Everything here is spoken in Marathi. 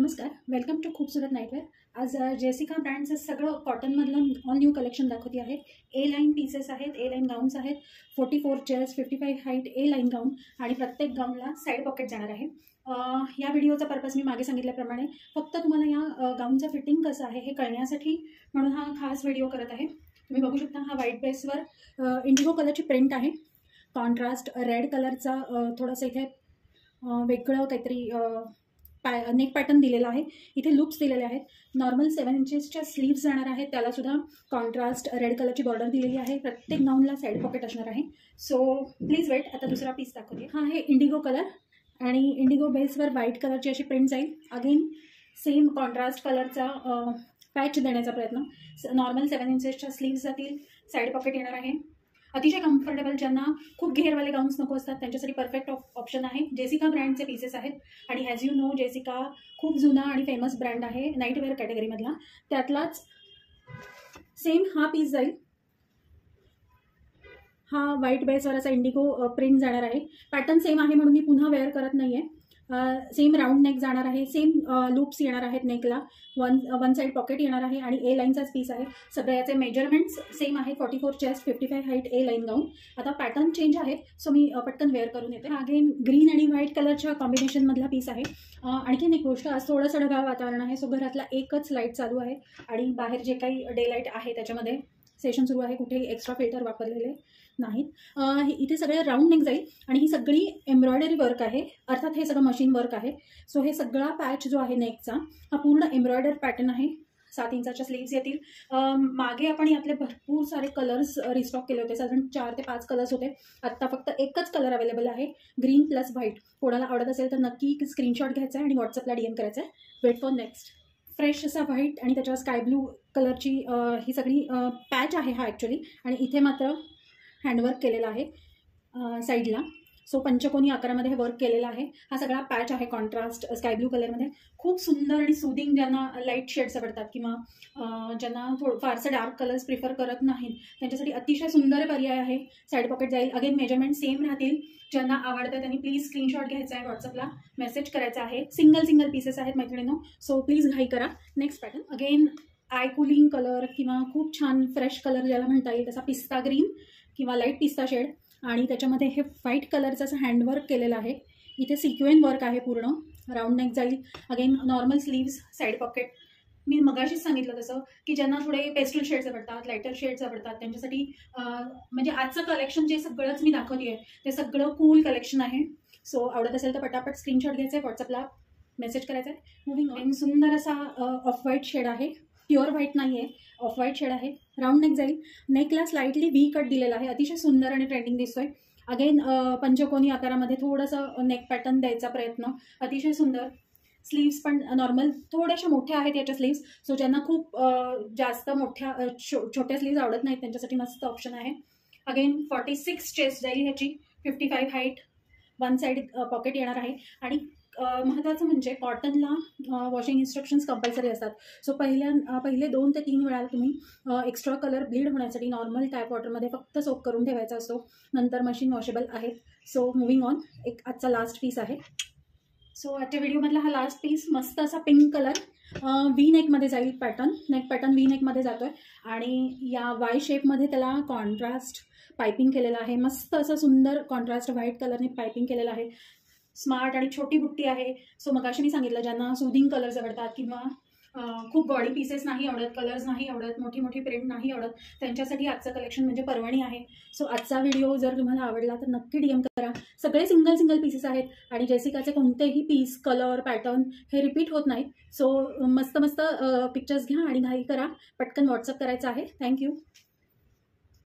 नमस्कार, वेलकम टू खूबसूरत नाईटवेअर। आज जेसिका ब्रँडचं सगळं कॉटनमधलं ऑल न्यू कलेक्शन दाखवते आहे। ए लाईन पीसेस आहेत, ए लाईन गाऊन्स आहेत, 44 चेस्ट, 55 हाईट ए लाईन गाऊन आणि प्रत्येक गाऊनला साईड पॉकेट जाणार आहे। या व्हिडिओचा पर्पज मी मागे सांगितल्याप्रमाणे फक्त तुम्हाला या गाऊनचं फिटिंग कसं आहे हे कळण्यासाठी म्हणून हा खास व्हिडिओ करत आहे। तुम्ही बघू शकता, हा व्हाईट बेसवर इंडिगो कलरची प्रिंट आहे। कॉन्ट्रास्ट रेड कलरचा थोडंसं इथे वेगळं काहीतरी नेक पॅटर्न दिलेला आहे। इथे लूप्स दिलेले आहेत। नॉर्मल 7 इंचेसच्या स्लीव्स जाणार आहेत, त्याला सुद्धा कॉन्ट्रास्ट रेड कलरची बॉर्डर दिलेली आहे। प्रत्येक गाऊनला साईड पॉकेट असणार आहे। सो प्लीज वेट, आता दुसरा पीस दाखवते। हा आहे इंडिगो कलर आणि इंडिगो बेसवर व्हाईट कलरची अशी प्रिंट जाईल। अगेन सेम कॉन्ट्रास्ट कलरचा पॅच देण्याचा प्रयत्न। नॉर्मल 7 इंचेसच्या स्लीव्स जातील, साईड पॉकेट येणार आहे। अतिशय कम्फर्टेबल, ज्यांना खूप घेरवाले गाऊन्स नको असतात त्यांच्यासाठी परफेक्ट ऑप्शन आहे। जेसिका ब्रँडचे पीसेस आहेत आणि ॲज यू नो जेसिका खूप जुना आणि फेमस ब्रँड आहे नाईटवेअर कॅटेगरीमधला। त्यातलाच सेम हा पीस जाईल। हा व्हाईट बेसवर असा इंडिगो प्रिंट जाणार आहे। पॅटर्न सेम आहे म्हणून मी पुन्हा वेअर करत नाही आहे। सेम राऊंड नेक जाणार आहे, सेम लूप्स येणार आहेत नेकला, वन साईड पॉकेट येणार आहे आणि ए लाईनचाच पीस आहे। सगळे याचे मेजरमेंट्स सेम आहेत, 44 चेस्ट, 55 हाईट ए लाईन गाऊन। आता पॅटर्न चेंज आहे, सो मी पटकन वेअर करून येते। अगेन ग्रीन आणि व्हाईट कलरच्या कॉम्बिनेशनमधला पीस आहे। आणखीन एक गोष्ट, आज थोडंसं ढगाळ वातावरण आहे, सो घरातला एकच लाईट चालू आहे आणि बाहेर जे काही डे लाईट आहे त्याच्यामध्ये सेशन सुरू आहे, कुठेही एक्स्ट्रा फिल्टर वापरलेले नाहीत। इथे सगळे राऊंड नेक जाईल आणि ही सगळी एम्ब्रॉयडरी वर्क आहे, अर्थात हे सगळं मशीन वर्क आहे। सो हे सगळा पॅच जो आहे नेकचा हा पूर्ण एम्ब्रॉयडर पॅटर्न आहे। 7 इंचाच्या स्लीव्स येतील। मागे आपण यातले भरपूर सारे कलर्स रिस्टॉक केले होते, साधारण 4 ते 5 कलर्स होते। आत्ता फक्त एकच कलर अवेलेबल आहे, ग्रीन प्लस व्हाईट। कोणाला आवडत असेल तर नक्की स्क्रीनशॉट घ्यायचा आहे आणि व्हॉट्सअपला DM करायचा आहे। Wait for next. फ्रेश असा व्हाईट आणि त्याच्यावर स्काय ब्लू कलरची ही सगळी पॅच आहे हा ॲक्च्युली, आणि इथे मात्र हँडवर्क केलेला आहे साईडला। सो पंचकोनी आकारामध्ये हे वर्क केलेलं आहे। हा सगळा पॅच आहे कॉन्ट्रास्ट स्काय ब्लू कलरमध्ये। खूप सुंदर आणि सुदिंग, ज्यांना लाईट शेड्स आवडतात किंवा ज्यांना फारसं डार्क कलर्स प्रिफर करत नाहीत त्यांच्यासाठी अतिशय सुंदर पर्याय आहे। साईड पॉकेट जाईल। अगेन मेजरमेंट सेम राहतील। ज्यांना आवडतं त्यांनी प्लीज स्क्रीनशॉट घ्यायचा आहे, व्हॉट्सअपला मेसेज करायचा आहे। सिंगल पीसेस आहेत मैत्रिणींनो, सो प्लीज घाई करा। Next pattern again I cooling colour किंवा खूप छान फ्रेश कलर ज्याला म्हणता येईल तसा पिस्ता ग्रीन किंवा लाईट पिस्ता शेड, आणि त्याच्यामध्ये हे व्हाईट कलरचं असं हँडवर्क केलेलं आहे। इथे सिक्वेन वर्क आहे, पूर्ण राऊंड नेक जाईल। Again normal sleeves, side pocket. मी मगाशीच सांगितलं तसं की ज्यांना थोडे पेस्टल शेड्स आवडतात, लाईटर शेड्स आवडतात त्यांच्यासाठी म्हणजे आजचं कलेक्शन जे सगळंच मी दाखवली आहे ते सगळं कूल कलेक्शन आहे। सो आवडत असेल तर पटापट स्क्रीनशॉट घ्यायचा आहे, व्हॉट्सअपला मेसेज करायचा आहे। मूव्हिंग ऑन, सुंदर असा ऑफ व्हाईट शेड आहे, प्युअर व्हाईट नाही आहे, ऑफ व्हाईट शेड आहे। राऊंड नेक जाईल। नेकला स्लाइटली व्ही कट दिलेला आहे, अतिशय सुंदर आणि ट्रेंडिंग दिसतोय। अगेन पंचकोनी आकारामध्ये थोडंसं नेक पॅटर्न द्यायचा प्रयत्न, अतिशय सुंदर। स्लीव्स पण नॉर्मल थोड्याशा मोठ्या आहेत याच्या स्लीव्स, सो ज्यांना खूप जास्त मोठ्या छोट्या स्लीव्स आवडत नाहीत त्यांच्यासाठी मस्त ऑप्शन आहे। अगेन 46 चेस्ट जाईल ह्याची, 55 हाईट, वन साईड पॉकेट येणार आहे। आणि महत्त्वाचं म्हणजे कॉटनला वॉशिंग इन्स्ट्रक्शन्स कंपल्सरी असतात। सो पहिले 2 ते 3 वेळा तुम्ही एक्स्ट्रा कलर ब्लीड होण्यासाठी नॉर्मल टॅप वॉटरमध्ये फक्त सोक करून ठेवायचा असतो, नंतर मशीन वॉशेबल आहेत। सो मूव्हिंग ऑन, एक आजचा लास्ट पीस आहे। सो आजच्या व्हिडिओमधला हा लास्ट पीस मस्त असा पिंक कलर, व्ही नेकमध्ये जाईल पॅटर्न। नेक पॅटर्न व्ही नेकमध्ये जातोय आणि या वाय शेपमध्ये त्याला कॉन्ट्रास्ट पायपिंग केलेलं आहे। मस्त असं सुंदर कॉन्ट्रास्ट व्हाईट कलरने पायपिंग केलेलं आहे। स्मार्ट आणि छोटी बुट्टी आहे। सो मगाशी मी सांगितलं, ज्यांना सुदिंग कलर्स आवडतात किंवा खूप बॉडी पीसेस नाही आवडत, कलर्स नाही आवडत, मोठी प्रिंट नाही आवडत, त्यांच्यासाठी आजचं कलेक्शन म्हणजे पर्वणी आहे। सो आजचा व्हिडिओ जर तुम्हाला आवडला तर नक्की DM करा। सगळे सिंगल पीसेस आहेत आणि जेसिकाचे कोणतेही पीस, कलर, पॅटर्न हे रिपीट होत नाहीत। सो मस्त पिक्चर्स घ्या आणि घाई करा, पटकन व्हॉट्सअप करायचं आहे। थँक्यू।